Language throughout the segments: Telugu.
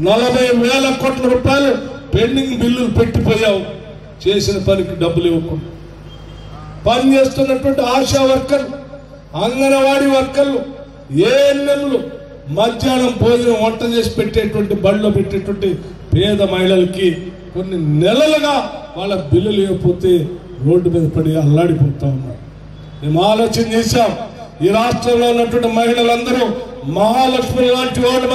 40,000 కోట్ల రూపాయలు పెండింగ్ బిల్లులు పెట్టిపోయావు. చేసిన పనికి డబ్బులు ఇవ్వకుండా పనిచేస్తున్నటువంటి ఆశా వర్కర్లు, అంగన్వాడీ వర్కర్లు, ఏఎన్ఎంలు, మధ్యాహ్నం భోజనం వంట చేసి పెట్టేటువంటి బడిలో పెట్టేటువంటి పేద మహిళలకి కొన్ని నెలలుగా వాళ్ళ బిల్లులు ఇవ్వకపోతే రోడ్డు మీద పడి అల్లాడిపోతా ఉన్నారు. మేము ఆలోచన చేశాం, ఈ రాష్ట్రంలో ఉన్నటువంటి మహిళలందరూ మహాలక్ష్మి లాంటి వాడు.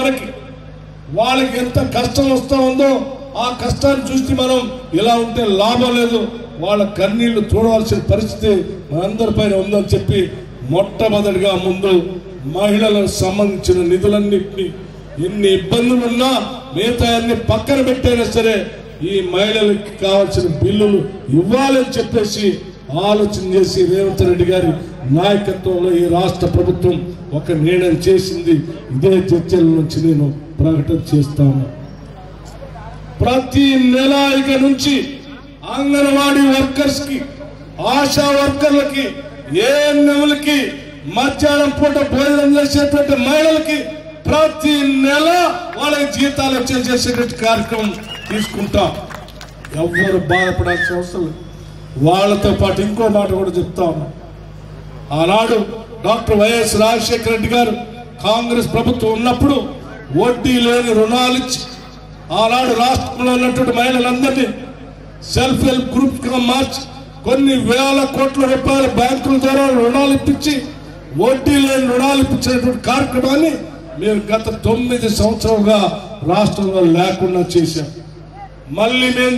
వాళ్ళకి ఎంత కష్టం వస్తూ ఉందో ఆ కష్టాన్ని చూసి మనం ఇలా ఉంటే లాభం లేదు, వాళ్ళ కన్నీళ్లు చూడవలసిన పరిస్థితి మనందరిపైన ఉందని చెప్పి మొట్టమొదటిగా ముందు మహిళలకు సంబంధించిన నిధులన్నింటినీ ఎన్ని ఇబ్బందులున్నా మిగతా అన్ని పక్కన పెట్టైనా సరే ఈ మహిళలకు కావాల్సిన బిల్లులు ఇవ్వాలని చెప్పేసి ఆలోచన చేసి రేవంత్ రెడ్డి గారి నాయకత్వంలో ఈ రాష్ట్ర ప్రభుత్వం ఒక నిర్ణయం చేసింది. ఇదే చర్చల నుంచి నేను ప్రకటన చేస్తాను. ప్రతి నెల ఇక నుంచి అంగన్వాడీ వర్కర్స్ కి, ఆశా వర్కర్లకి, ఏఎన్ఎంలకి, మధ్యాహ్నం పూట భోజనం చేసేటువంటి మహిళలకి ప్రతి నెల వాళ్ళకి జీతాలు వచ్చేసేటువంటి కార్యక్రమం తీసుకుంటాం. ఎవ్వరు బాధపడాల్సిన అవసరం లేదు. వాళ్ళతో పాటు ఇంకో మాట కూడా చెప్తా ఉన్నాం. ఆనాడు డాక్టర్ వైఎస్ రాజశేఖర రెడ్డి గారు కాంగ్రెస్ ప్రభుత్వం ఉన్నప్పుడు వడ్డీ లేని రుణాలు ఇచ్చి ఆనాడు రాష్ట్రంలో ఉన్నటువంటి మహిళలందరినీ సెల్ఫ్ హెల్ప్ గ్రూప్ గా మార్చి కొన్ని వేల కోట్ల రూపాయల బ్యాంకుల ద్వారా రుణాలు ఇప్పించి వడ్డీ లేని రుణాలు ఇప్పించినటువంటి కార్యక్రమాన్ని మేము గత 9 సంవత్సరాలుగా రాష్ట్రంలో లేకుండా చేశాం. మళ్ళీ మేము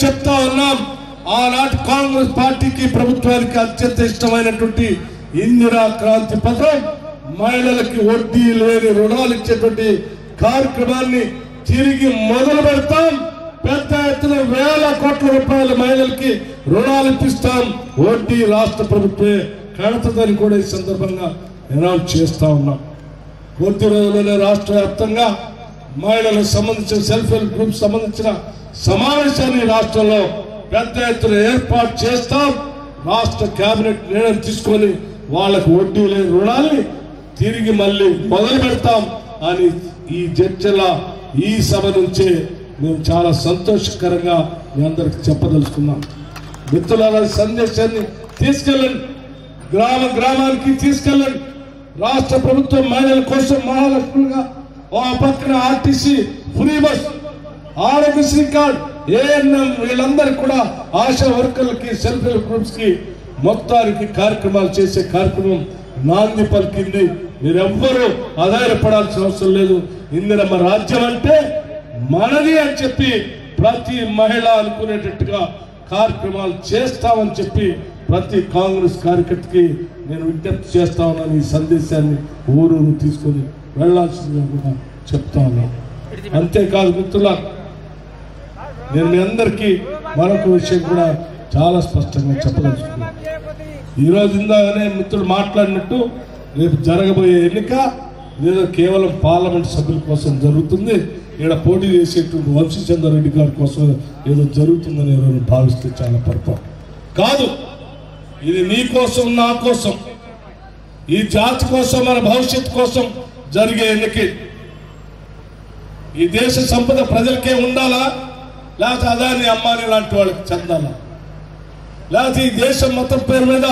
చెప్తా ఉన్నాం ఆనాటి కాంగ్రెస్ పార్టీకి ప్రభుత్వానికి అత్యంత ఇష్టమైనటువంటి ఇందిరా క్రాంతి పథకం, మహిళలకి వడ్డీ లేని రుణాలు ఇచ్చేటువంటి కార్యక్రమాన్ని తిరిగి మొదలు పెడతాం. పెద్ద ఎత్తున వేల కోట్ల రూపాయల మహిళలకి రుణాలు ఇప్పిస్తాం. వడ్డీ రాష్ట్ర ప్రభుత్వమే కడతదని కూడా ఈ సందర్భంగా అనౌన్స్ చేస్తా ఉన్నాం. కొద్ది రోజుల్లోనే రాష్ట్ర వ్యాప్తంగా మహిళలకు సంబంధించిన సెల్ఫ్ హెల్ప్ గ్రూప్ సంబంధించిన సమావేశాన్ని రాష్ట్రంలో పెద్ద ఎత్తున ఏర్పాటు చేస్తాం. రాష్ట్ర కేబినెట్ నిర్ణయం తీసుకొని వాళ్ళకు వడ్డీ లేని రుణాల్ని తిరిగి మళ్ళీ మొదలు పెడతాం అని ఈ చర్చల ఈ సభ నుంచే మేము చాలా సంతోషకరంగా మీ అందరికి చెప్పదలుచుకున్నాం. మిత్రుల సందేశాన్ని తీసుకెళ్ళండి, గ్రామానికి తీసుకెళ్ళండి. రాష్ట్ర ప్రభుత్వం మహిళల కోసం మహాలక్ష్మిగా ఆ పక్కన RTC free bus, Aarogyasri card, ANM వీళ్ళందరికీ కూడా ఆశా వర్కర్లకి, సెల్ఫ్ హెల్ప్ గ్రూప్స్ కి మొత్తానికి కార్యక్రమాలు చేసే కార్యక్రమం నాంది పలికింది. మీరెవ్వరూ ఆధారపడాల్సిన అవసరం లేదు. ఇందిరమ్మ రాజ్యం అంటే మనది అని చెప్పి ప్రతి మహిళ అనుకునేటట్టుగా కార్యక్రమాలు చేస్తామని చెప్పి ప్రతి కాంగ్రెస్ కార్యకర్తకి నేను విజ్ఞప్తి చేస్తా ఉన్నాను. ఈ సందేశాన్ని ఊరు తీసుకొని వెళ్లాల్సిందిగా కూడా చెప్తా ఉన్నాను. అంతేకాదు మిత్రులారా, నేను మీ అందరికీ మరొక విషయం కూడా చాలా స్పష్టంగా చెప్పదలుచుకున్నాను. ఈరోజు ఇందాకనే మిత్రులు మాట్లాడినట్టు రేపు జరగబోయే ఎన్నిక ఏదో కేవలం పార్లమెంట్ సభ్యుల కోసం జరుగుతుంది, ఇక్కడ పోటీ చేసేటువంటి వంశీచంద్ర రెడ్డి గారి కోసం ఏదో జరుగుతుందని ఎవరైనా భావిస్తే చాలా పొరపాటు. కాదు, ఇది నీ కోసం, నా కోసం, ఈ జాతి కోసం, మన భవిష్యత్తు కోసం జరిగే ఎన్నిక. ఈ దేశ సంపద ప్రజలకే ఉండాలా, లేకపోతే అదాని అమ్మాని లాంటి వాళ్ళకి చెందాలా, లేకపోతే ఈ దేశం మొత్తం పేరు మీద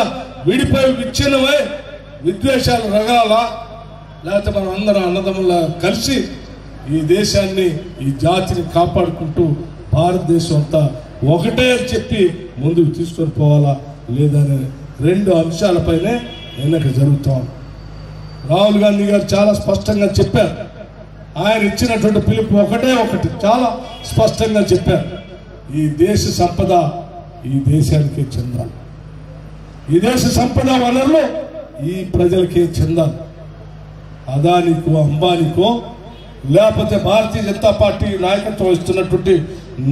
విడిపోయి విచ్ఛిన్నమై విద్వేషాలు రగాలా, లేకపోతే మనం అందరం అన్నదమ్ములా కలిసి ఈ దేశాన్ని, ఈ జాతిని కాపాడుకుంటూ భారతదేశం అంతా ఒకటే అని చెప్పి ముందుకు తీసుకొని పోవాలా లేదనే 2 అంశాలపైనే ఎన్నిక జరుగుతాం. రాహుల్ గాంధీ గారు చాలా స్పష్టంగా చెప్పారు. ఆయన ఇచ్చినటువంటి పిలుపు ఒకటే ఒకటి, చాలా స్పష్టంగా చెప్పారు. ఈ దేశ సంపద ఈ దేశానికే చెందాలి, ఈ దేశ సంపద వనరులు ఈ ప్రజలకే చెందాలి. అదానికో, అంబానికో, లేకపోతే భారతీయ జనతా పార్టీ నాయకత్వం ఇస్తున్నటువంటి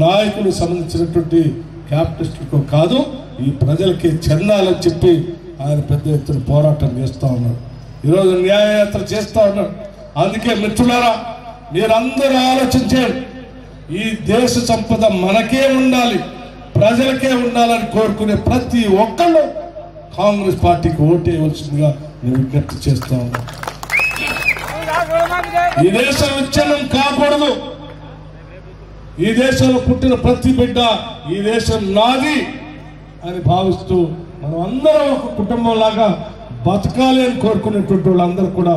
నాయకులు సంబంధించినటువంటి క్యాపిటలిస్టులకో కాదు, ఈ ప్రజలకే చెందాలని చెప్పి ఆయన పెద్ద ఎత్తున పోరాటం చేస్తూ ఉన్నారు. ఈరోజు న్యాయయాత్ర చేస్తూ ఉన్నారు. అందుకే మిత్రులారా, మీరందరూ ఆలోచించండి. ఈ దేశ సంపద మనకే ఉండాలి, ప్రజలకే ఉండాలని కోరుకునే ప్రతి ఒక్కళ్ళు కాంగ్రెస్ పార్టీకి ఓటేయవలసిందిగా నేను విజ్ఞప్తి చేస్తా ఉన్నాను. ఈ దేశం విచ్ఛిన్నం కాకూడదు. ఈ దేశంలో పుట్టిన ప్రతి బిడ్డ ఈ దేశం నాది అని భావిస్తూ మనం అందరం ఒక కుటుంబం లాగా బతకాలి అని కోరుకునేటువంటి వాళ్ళందరూ కూడా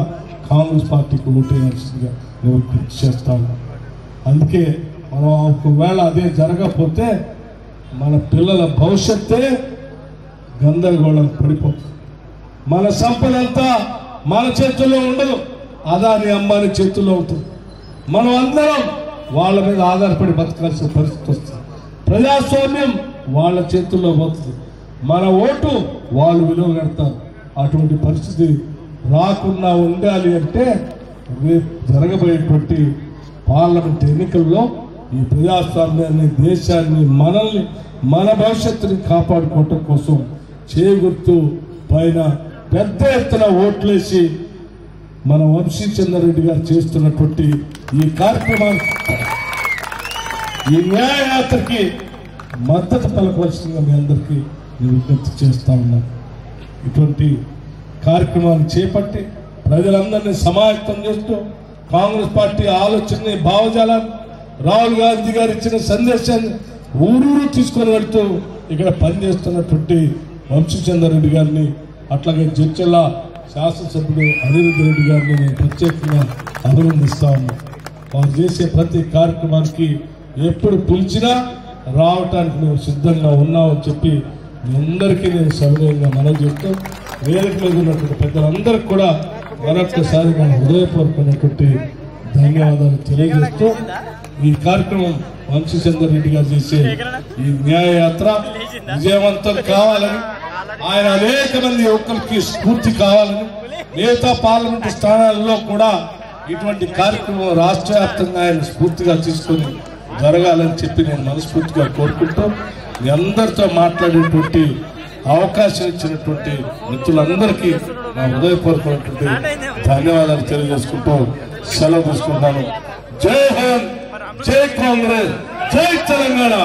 కాంగ్రెస్ పార్టీకి ఓటేయాల్సిందిగా నేను కృషి చేస్తాను. అందుకే మనం ఒకవేళ అదే జరగకపోతే మన పిల్లల భవిష్యత్తే గందరగోళం పడిపోతుంది. మన సంపద అంతా మన చేతుల్లో ఉండదు, అదాని అంబానీ చేతుల్లో ఉంటుంది. మనం అందరం వాళ్ళ మీద ఆధారపడి బతకాల్సిన పరిస్థితి వస్తుంది. ప్రజాస్వామ్యం వాళ్ళ చేతుల్లో పోతుంది. మన ఓటు వాళ్ళు విలువ కడతారు. అటువంటి పరిస్థితి రాకుండా ఉండాలి అంటే రేపు జరగబోయేటువంటి పార్లమెంట్ ఎన్నికల్లో ఈ ప్రజాస్వామ్యాన్ని, దేశాన్ని, మనల్ని, మన భవిష్యత్తుని కాపాడుకోవటం కోసం చేగుర్తు పైన పెద్ద ఎత్తున ఓట్లేసి మన వంశీచంద్రరెడ్డి గారు చేస్తున్నటువంటి ఈ కార్యక్రమాన్ని, ఈ న్యాయయాత్రకి మద్దతు పలకవలసిందిగా మీ అందరికీ నేను విజ్ఞప్తి చేస్తా ఉన్నాను. ఇటువంటి కార్యక్రమాన్ని చేపట్టి ప్రజలందరినీ సమాయత్తం చేస్తూ కాంగ్రెస్ పార్టీ ఆలోచనని, భావజాలాన్ని, రాహుల్ గాంధీ గారు ఇచ్చిన సందేశాన్ని ఊరూరు తీసుకొని వెళ్తూ ఇక్కడ పనిచేస్తున్నటువంటి వంశీచంద్రరెడ్డి గారిని, అట్లాగే జడ్చల్ల శాసనసభ్యుడు అనిరుద్ధ్ రెడ్డి గారిని నేను ప్రత్యేకంగా అభినందిస్తా ఉన్నాను. వారు చేసే ప్రతి కార్యక్రమానికి ఎప్పుడు పిలిచినా రావటానికి మేము సిద్ధంగా ఉన్నామని చెప్పి మీ అందరికీ నేను సవినయంగా మనవి చేస్తూ, వేదిక మీద ఉన్నటువంటి పెద్దలందరికీ కూడా మరొక్కసారి మన హృదయపూర్వకమైనటువంటి ధన్యవాదాలు తెలియజేస్తూ ఈ కార్యక్రమం వంశీచంద్రరెడ్డి గారు చేసే ఈ న్యాయయాత్ర విజయవంతం కావాలని, ఆయన అనేక మంది యువకులకి స్ఫూర్తి కావాలని, మిగతా పార్లమెంటు స్థానాల్లో కూడా ఇటువంటి కార్యక్రమం రాష్ట్ర వ్యాప్తంగా ఆయన స్ఫూర్తిగా తీసుకొని జరగాలని చెప్పి నేను మనస్ఫూర్తిగా కోరుకుంటూ మీ అందరితో మాట్లాడేటువంటి అవకాశం ఇచ్చినటువంటి మిత్రులందరికీ నా హృదయపూర్వకమైనటువంటి ధన్యవాదాలు తెలియజేసుకుంటూ సెలవు తీసుకుంటాను. జై హింద్, జై కాంగ్రెస్, జై తెలంగాణ.